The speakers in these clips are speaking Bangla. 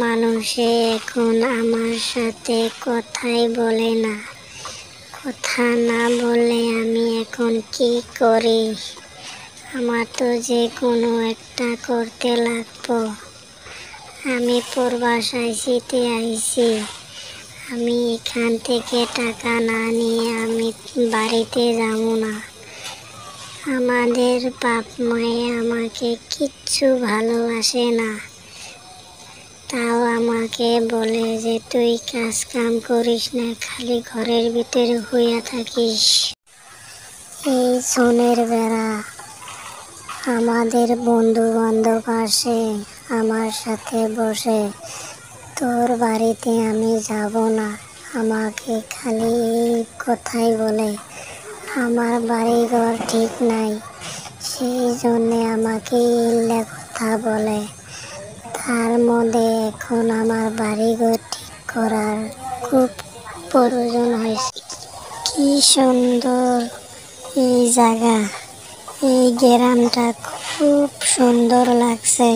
মানুষে এখন আমার সাথে কথাই বলে না। কথা না বললে আমি এখন কি করি? আমার তো যে কোনো একটা করতে লাগবো। আমি প্রবাস আইসিতে আইছি। আমি এখান থেকে টাকা না নিয়ে আমি বাড়িতে যাব না। আমাদের বাপ মায়ে আমাকে কিচ্ছু ভালোবাসে না। তাও আমাকে বলে যে তুই কাজ কাম করিস না, খালি ঘরের ভিতরে শুয়ে থাকিস। এই সোনের বেড়া আমাদের বন্ধু বান্ধব আসে আমার সাথে বসে, তোর বাড়িতে আমি যাব না। আমাকে খালি এই কথাই বলে। আমার বাড়িঘর ঠিক নাই, সেই জন্যে আমাকে এইগুলা কথা বলে। তার মধ্যে এখন আমার বাড়িঘর ঠিক করার খুব প্রয়োজন হয়েছে। কি সুন্দর এই জায়গা, এই গ্রামটা খুব সুন্দর লাগছে।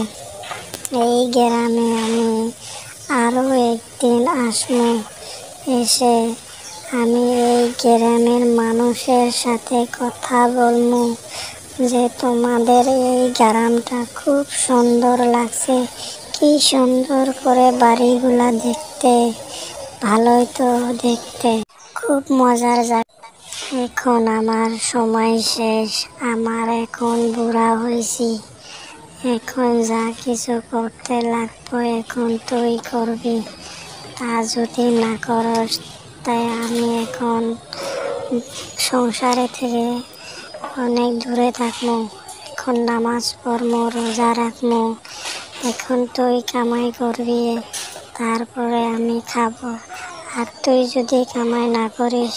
এই গ্রামে আমি আরও একদিন আসবো। এসে আমি এই গ্রামের মানুষের সাথে কথা বলবো যে তোমাদের এই গ্রামটা খুব সুন্দর লাগছে। কি সুন্দর করে বাড়িগুলা দেখতে, ভালোই তো দেখতে, খুব মজার জায়গা। এখন আমার সময় শেষ, আমার এখন বুড়া হয়েছি। এখন যা কিছু করতে লাগবে এখন তুই করবি। তা যদি না করস তাই আমি এখন সংসারে থেকে অনেক দূরে থাকবো। এখন নামাজ পড়বো, রোজা রাখবো। এখন তুই কামাই করবি, তারপরে আমি খাবো। আর তুই যদি কামাই না করিস